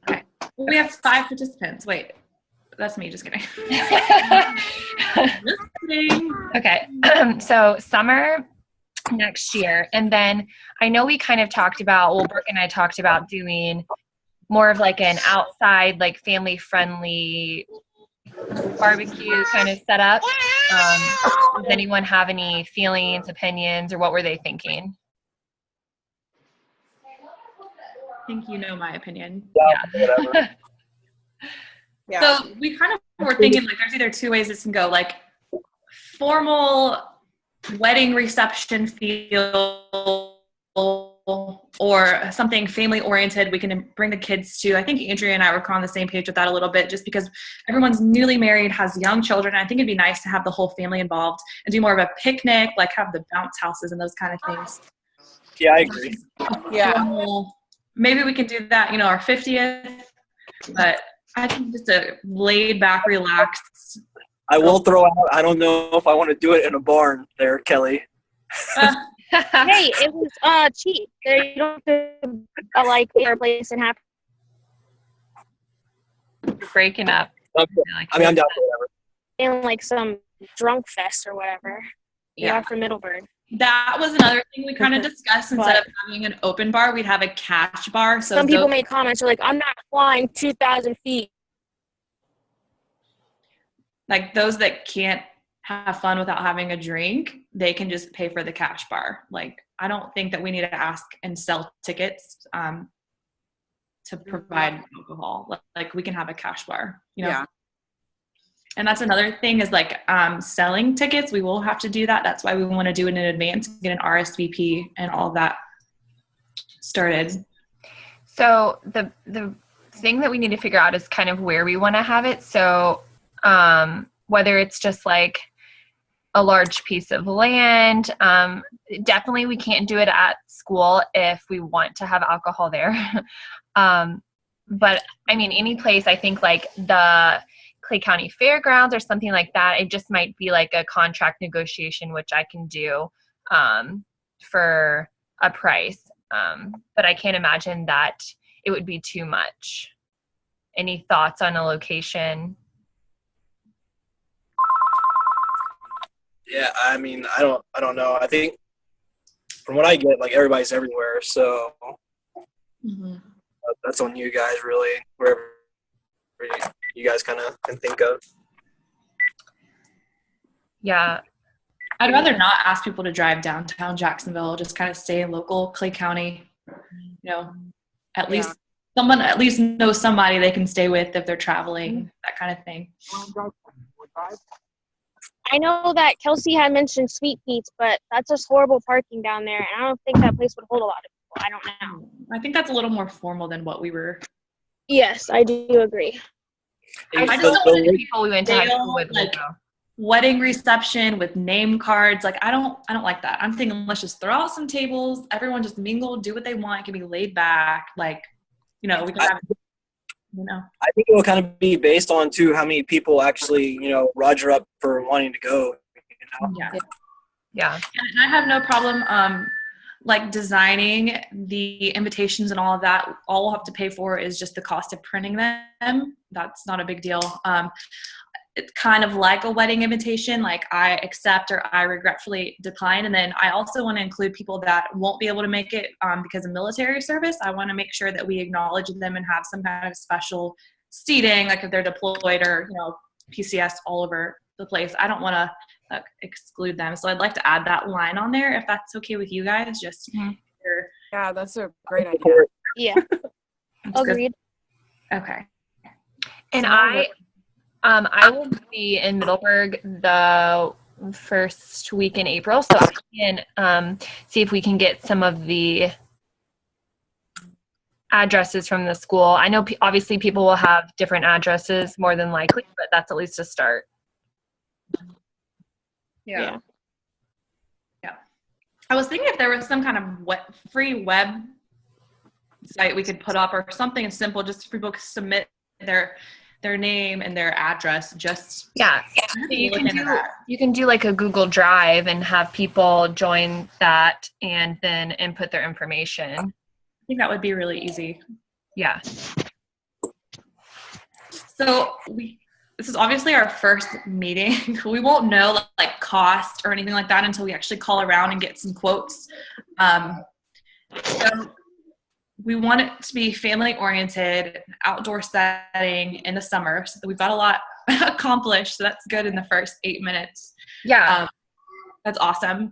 Okay. We have 5 participants. Wait, that's me. Just kidding. Just kidding. Okay. So summer next year. And then I know we kind of talked about, well, Brooke and I talked about doing more of like an outside, like family friendly barbecue kind of setup. Does anyone have any feelings, opinions, or what were they thinking? I think you know my opinion. Yeah, whatever. So we kind of were thinking like there's either 2 ways this can go, like formal wedding reception feel or something family oriented we can bring the kids to. I think Andrea and I were on the same page with that a little bit, just because everyone's newly married, has young children. I think it'd be nice to have the whole family involved and do more of a picnic, like have the bounce houses and those kind of things. Yeah, I agree. Yeah. Maybe we can do that, our 50th, but I think just a laid back, relaxed. I will throw out, I don't know if I want to do it in a barn there, Kelly. Hey, it was cheap. There, you don't have to like your place and have. You're breaking up. Okay. I mean, I'm down for whatever. In like some drunk fest or whatever. Yeah, for Middleburg. That was another thing we kind of discussed. Instead of having an open bar, we'd have a cash bar. So some people made comments like, I'm not flying 2,000 feet. Like those that can't have fun without having a drink, they can just pay for the cash bar. Like, I don't think that we need to ask and sell tickets to provide alcohol. Like we can have a cash bar, Yeah. And that's another thing is like selling tickets. We will have to do that. That's why we want to do it in advance, get an RSVP and all of that started. So the thing that we need to figure out is kind of where we want to have it. So whether it's just like a large piece of land, definitely we can't do it at school if we want to have alcohol there. But I mean, any place, I think like the Clay County Fairgrounds or something like that, it just might be like a contract negotiation, which I can do for a price. But I can't imagine that it would be too much. Any thoughts on a location? Yeah, I mean, I don't know. I think from what I get, like everybody's everywhere, so that's on you guys, really. Wherever you guys kind of can think of. Yeah, I'd rather not ask people to drive downtown Jacksonville. Just kind of stay in local Clay County. At least someone knows somebody they can stay with if they're traveling. That kind of thing. I know that Kelsey had mentioned Sweet Pete's, but that's just horrible parking down there, and I don't think that place would hold a lot of people. I don't know. I think that's a little more formal than what we were. Yes, I do agree. I just don't want the people we went to high school with. Like wedding reception with name cards. Like I don't like that. I'm thinking let's just throw out some tables. Everyone just mingle, do what they want. It can be laid back. Like, we can have I think it will kind of be based on too how many people actually, roger up for wanting to go. Yeah. And I have no problem like designing the invitations and all of that. All we'll have to pay for is just the cost of printing them. That's not a big deal. It's kind of like a wedding invitation, like I accept or I regretfully decline. And then I also want to include people that won't be able to make it because of military service. I want to make sure that we acknowledge them and have some kind of special seating, like if they're deployed or, PCS all over the place. I don't want to exclude them. So I'd like to add that line on there if that's okay with you guys. Just Yeah, that's a great idea. Yeah. Agreed. Okay. And I will be in Middleburg the first week in April, so I can see if we can get some of the addresses from the school. I know obviously people will have different addresses more than likely, but that's at least a start. Yeah. I was thinking if there was some kind of free web site we could put up or something simple, just for people to submit their name and their address. Just you can do like a Google Drive and have people join that and then input their information. I think that would be really easy. Yeah. So this is obviously our first meeting. We won't know like cost or anything like that until we actually call around and get some quotes. So we want it to be family oriented, outdoor setting in the summer. So we've got a lot accomplished. So that's good in the first 8 minutes. Yeah. That's awesome.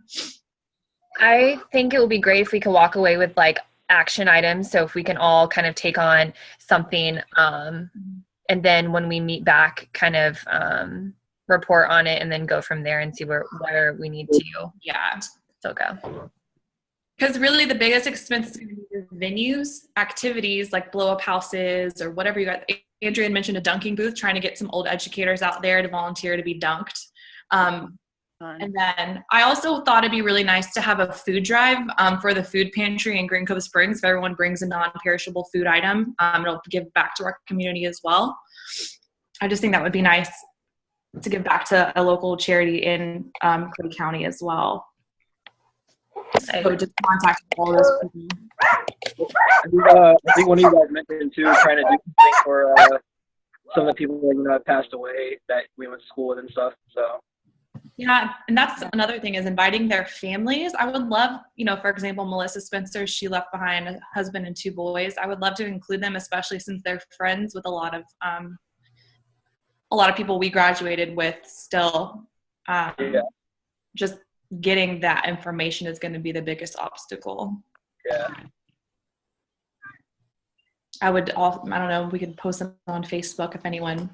I think it would be great if we could walk away with like action items. So if we can all kind of take on something, and then when we meet back, kind of report on it and then go from there and see where we need to still go. Because really the biggest expense is going to be your venues, activities like blow up houses or whatever you got. Andrea had mentioned a dunking booth, trying to get some old educators out there to volunteer to be dunked. And then I also thought it'd be really nice to have a food drive for the food pantry in Green Cove Springs. If everyone brings a non-perishable food item, it'll give back to our community as well. I just think that would be nice to give back to a local charity in Clay County as well. So just contact all those people. I think one of you guys mentioned too, trying to do something for some of the people that have passed away that we went to school with and stuff. So. Yeah, and that's another thing is inviting their families. I would love, for example, Melissa Spencer, she left behind a husband and 2 boys. I would love to include them, especially since they're friends with a lot of people we graduated with still. Just getting that information is going to be the biggest obstacle. Yeah. I don't know, we could post them on Facebook if anyone,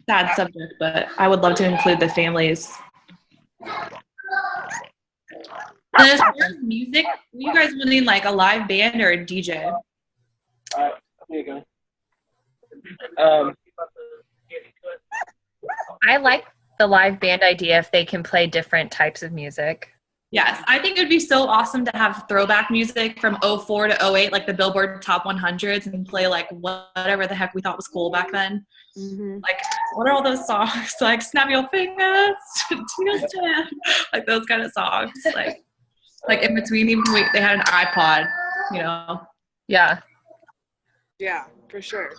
sad subject, but I would love to include the families. And as far as music, are you guys wanting like a live band or a DJ? Here you go. I like the live band idea if they can play different types of music. Yes, I think it would be so awesome to have throwback music from 04 to 08, like the Billboard Top 100s, and play like whatever the heck we thought was cool back then. Mm-hmm. Like, what are all those songs? Like, Snap Your Fingers, Tina's Tan, like those kind of songs. Like in between, even they had an iPod, Yeah. Yeah, for sure.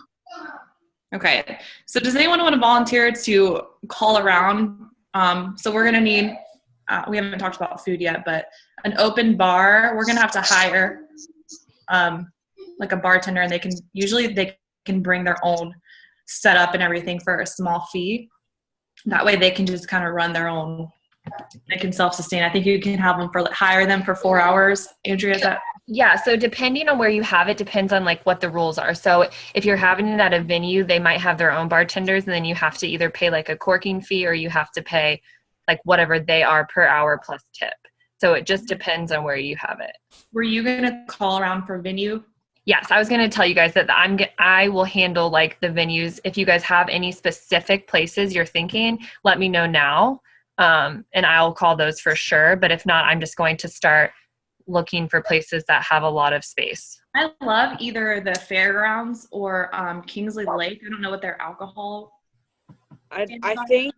Okay, so does anyone want to volunteer to call around? So we're going to need, we haven't talked about food yet, but an open bar. We're going to have to hire like a bartender, and they can bring their own setup and everything for a small fee. That way they can just kind of run their own, they can self-sustain. I think you can have them hire them for 4 hours. Andrea, is that? Yeah, so depending on where you have it, depends on like what the rules are. So if you're having it at a venue, they might have their own bartenders, and then you have to either pay like a corking fee or you have to pay like whatever they are per hour plus tip. So it just depends on where you have it. Were you going to call around for venue? Yes, I was going to tell you guys that I will handle like the venues. If you guys have any specific places you're thinking, let me know now, and I'll call those for sure. But if not, I'm just going to start looking for places that have a lot of space. I love either the fairgrounds or Kingsley Lake. I don't know what their alcohol. I think,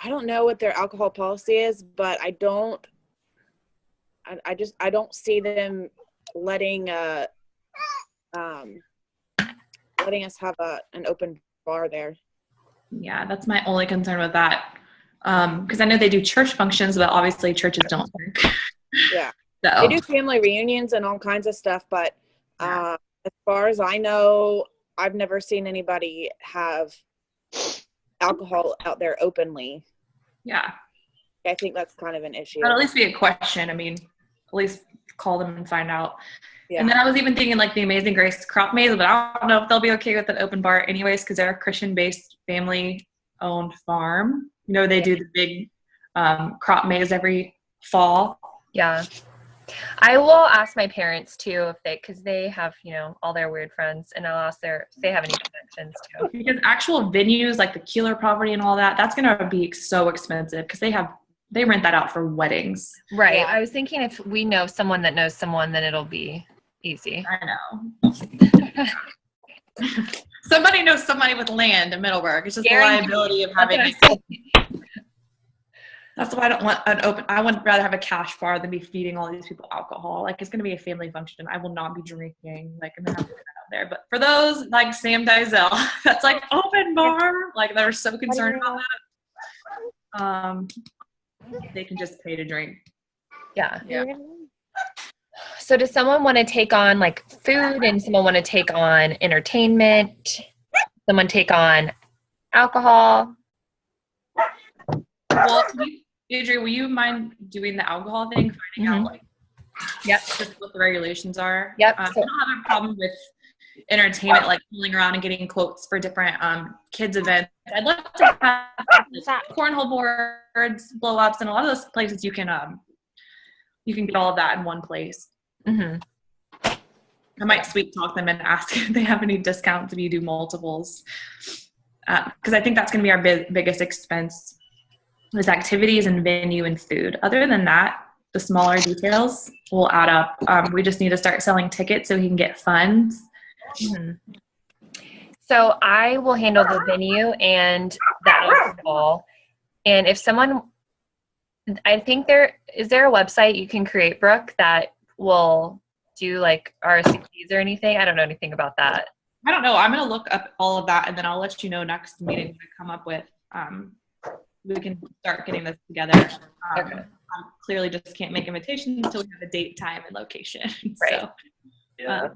I don't know what their alcohol policy is, but I don't see them letting us have an open bar there. Yeah, that's my only concern with that. Because I know they do church functions, but obviously churches don't drink. Yeah. So. They do family reunions and all kinds of stuff, but as far as I know, I've never seen anybody have alcohol out there openly. Yeah. I think that's kind of an issue. But at least be a question. I mean, at least call them and find out. Yeah. And then I was even thinking like the Amazing Grace Crop Maze, but I don't know if they'll be okay with an open bar anyways, because they're a Christian-based family-owned farm. They do the big crop maze every fall. Yeah. I will ask my parents too because they have, all their weird friends, and I'll ask if they have any connections too. Because actual venues like the Keeler property and all that, that's going to be so expensive because they rent that out for weddings. Right. Yeah. I was thinking if we know someone that knows someone, then it'll be easy. I know. Somebody knows somebody with land in Middleburg. It's just the liability of having it. That's why I don't want an open. I would rather have a cash bar than be feeding all these people alcohol. Like, it's going to be a family function. I will not be drinking. Like, I'm going to have to get out there. But for those like Sam Dizell, that's like open bar. Like, they're so concerned about that. They can just pay to drink. Yeah. Yeah. So does someone want to take on like food and someone want to take on entertainment? Someone take on alcohol? Well, Adri, will you mind doing the alcohol thing, finding out like just what the regulations are? Yep. I don't have a problem with entertainment, like fooling around and getting quotes for different kids events. I'd love to have cornhole boards, blow ups, and a lot of those places you can get all of that in one place. Mm-hmm. I might sweet talk them and ask if they have any discounts if you do multiples, because I think that's going to be our biggest expense. Is activities and venue and food. Other than that, the smaller details will add up. We just need to start selling tickets so we can get funds. Mm-hmm. So I will handle the venue and the alcohol. And if someone, I think is there a website you can create, Brooke, that will do like RSVPs or anything? I don't know anything about that. I don't know. I'm going to look up all of that and then I'll let you know next meeting what I come up with. We can start getting this together. Okay. Clearly just can't make invitations until we have a date, time, and location. Right. So, Yeah.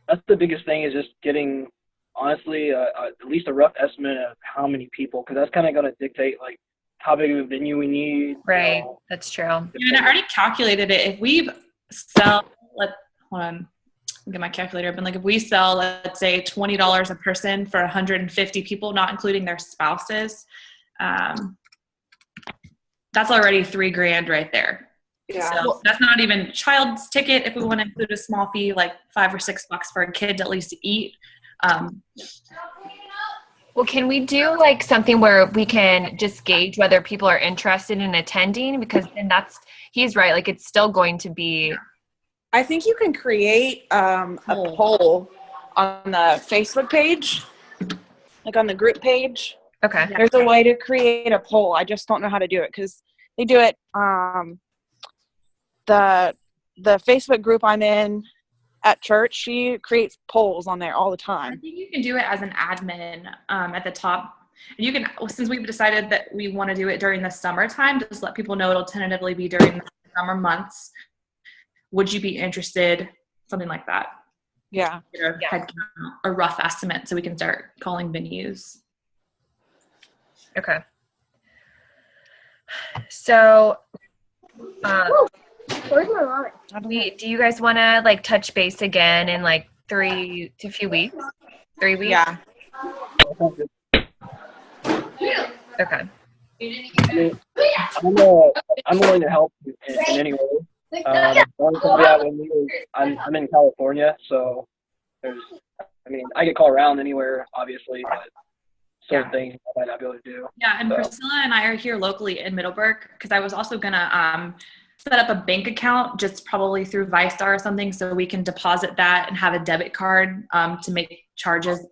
That's the biggest thing, is just getting, honestly, at least a rough estimate of how many people, because that's kind of going to dictate like how big of a venue we need. Right. You know. That's true. and I already calculated it. If we sell, hold on, get my calculator open. Like if we sell, let's say $20 a person for 150 people, not including their spouses, that's already $3,000 right there. Yeah. So that's not even child's ticket. If we want to include a small fee, like $5 or $6 for a kid to at least eat. Well, can we do like something where we can just gauge whether people are interested in attending? Because then he's right. Like it's still going to be. I think you can create a poll on the Facebook page, like on the group page. Okay. There's a way to create a poll. I just don't know how to do it because they do it. The Facebook group I'm in at church, she creates polls on there all the I time. think you can do it as an admin at the top. And you can, since we've decided that we want to do it during the summertime, just let people know it'll tentatively be during the summer months. Would you be interested? Something like that. Yeah. Get a head count, a rough estimate so we can start calling venues. Okay. So, do you guys want to like touch base again in like 3 to a few weeks? 3 weeks? Yeah. Okay. I mean, I'm willing to help in any way. I'm in California, so I could call around anywhere, obviously, but certain things I might not be able to do. Yeah, and so. Priscilla and I are here locally in Middleburg because I was also gonna set up a bank account, just probably through ViStar or something, so we can deposit that and have a debit card to make charges.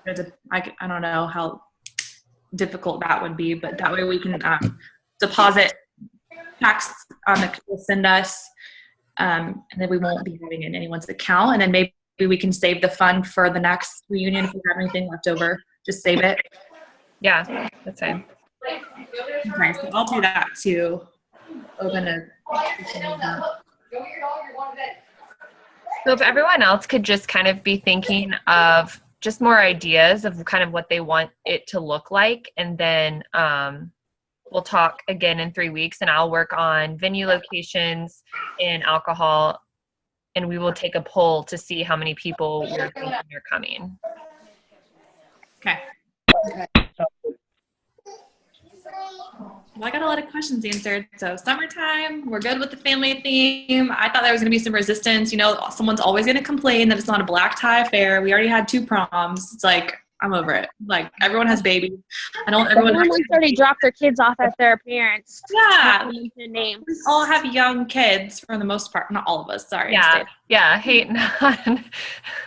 I don't know how difficult that would be, but that way we can deposit tax that will send us, and then we won't be having it in anyone's account, and then maybe we can save the fund for the next reunion if we have anything left over. Just save it. Yeah, that's fine. Okay, so I'll do that too. Open a. So if everyone else could just kind of be thinking of just more ideas of kind of what they want it to look like, and then we'll talk again in 3 weeks, and I'll work on venue locations and alcohol, and we will take a poll to see how many people we're thinking are coming. Okay. Well, I got a lot of questions answered. So summertime, we're good with the family theme. I thought there was going to be some resistance. You know, someone's always going to complain that it's not a black tie affair. We already had 2 proms. It's like, I'm over it. Like everyone has babies. I don't. Everyone. Everyone's already dropped their kids off at their parents. Yeah. The name. We all have young kids for the most part. Not all of us. Sorry. Yeah. Hate none.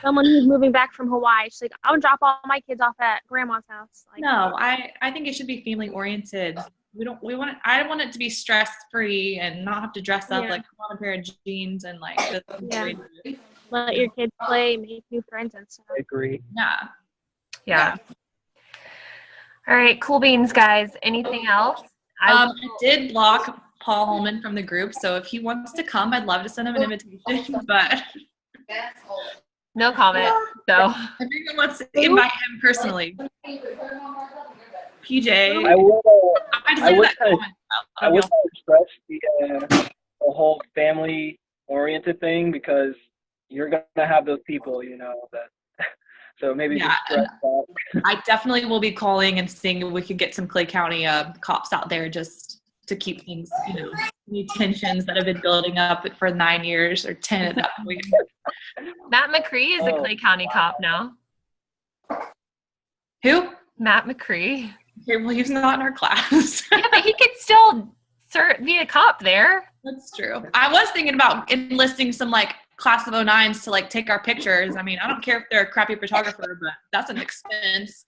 Someone who's moving back from Hawaii. She's like, I'm gonna drop all my kids off at grandma's house. Like, No, I think it should be family oriented. I want it to be stress free and not have to dress up like put on a pair of jeans and like let your kids play, make new friends and stuff. I agree. Yeah. All right, cool beans, guys. Anything else? I did block Paul Holman from the group, so if he wants to come, I'd love to send him an invitation, but no comment. So everyone wants to invite him personally. PJ. I would kind of comment. stress the whole family oriented thing because you're gonna have those people, that. So maybe just stress that. I definitely will be calling and seeing if we could get some Clay County cops out there just to keep things, any tensions that have been building up for 9 years or 10 at that point. Matt McCree is a Clay County cop now. Who? Matt McCree. Okay, well, he's not in our class. Yeah, but he could still be a cop there. That's true. I was thinking about enlisting some class of 09s to take our pictures. I mean, I don't care if they're a crappy photographer, but that's an expense.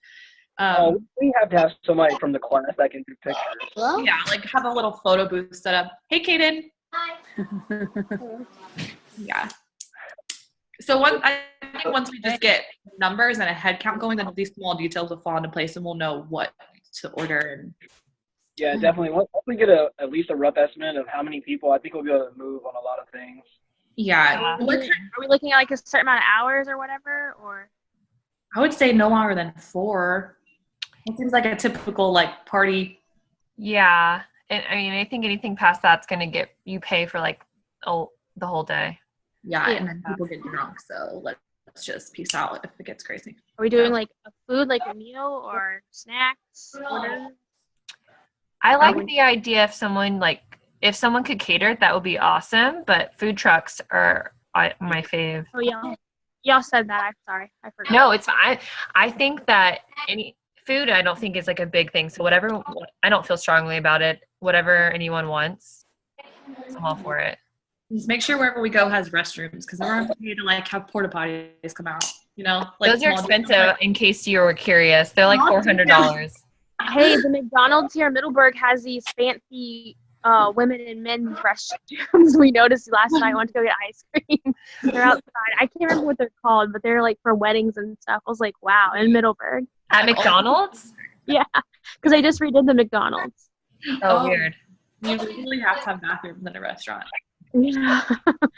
We have to have somebody from the class that can do pictures. Hello? Yeah, have a little photo booth set up. Hey, Kaden. Hi. Yeah. So I think once we just get numbers and a head count going, then these small details will fall into place and we'll know what to order. And yeah, definitely. Once we get at least a rough estimate of how many people, I think we'll be able to move on a lot of things. yeah, Are we looking at a certain amount of hours or whatever, or? I would say no longer than 4. It seems like a typical party. Yeah. And I mean, I think anything past that's going to get you pay for the whole day. Yeah, and then people get drunk. So let's just peace out if it gets crazy. Are we doing a food, a meal or snacks? Order? I like the idea if someone could cater it, that would be awesome. But food trucks are my fave. Oh yeah, y'all said that. I'm sorry, I forgot. No, it's fine. I think that any food, I don't think is a big thing. So whatever, I don't feel strongly about it. Whatever anyone wants, I'm all for it. Just make sure wherever we go has restrooms because we're going to pay to have porta potties come out. Those are expensive. In case you were curious, they're $400. Hey, the McDonald's here in Middleburg has these fancy women and men restrooms. We noticed last night. I went to go get ice cream. They're outside. I can't remember what they're called, but they're for weddings and stuff. I was like, wow, in Middleburg. At McDonald's? Yeah, because I just redid the McDonald's. Oh, weird. You really have to have bathrooms in a restaurant. Yeah.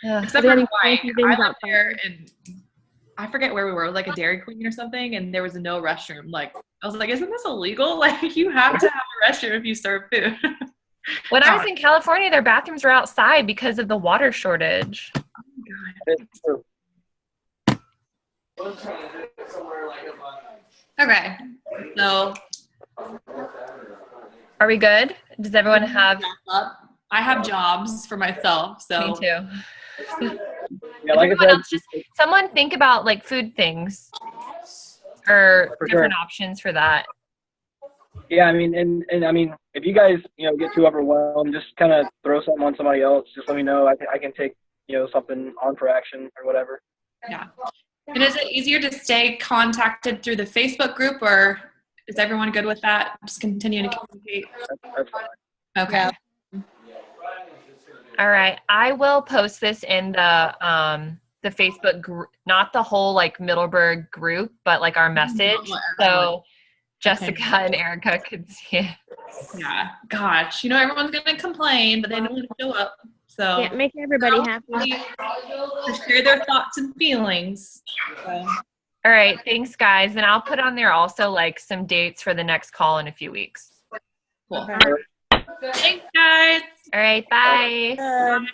Except for Hawaii. I went there and I forget where we were, a Dairy Queen or something, and there was no restroom. I was like, isn't this illegal? You have to have a restroom if you serve food. When I was in California, their bathrooms were outside because of the water shortage. Oh my God. It's true. Okay. So are we good? Does everyone have? I have jobs for myself, so. Me too. Yeah, like I said, someone think about food things or For different sure. options for that. Yeah, I mean, and I mean, if you guys, get too overwhelmed, just kind of throw something on somebody else. Just let me know. I can take, something on for action or whatever. Yeah. And is it easier to stay contacted through the Facebook group, or is everyone good with that? Just continue to communicate. That's fine. Okay. Yeah. All right. I will post this in the Facebook group, not the whole Middleburg group, but our message. So Jessica and Erica could see it. Yeah. Gosh, everyone's going to complain, but they don't want to show up. So Can't make everybody happy. to share their thoughts and feelings. So. All right. Thanks, guys. And I'll put on there also some dates for the next call in a few weeks. Cool. Thanks, guys. All right. Bye. Good. Bye.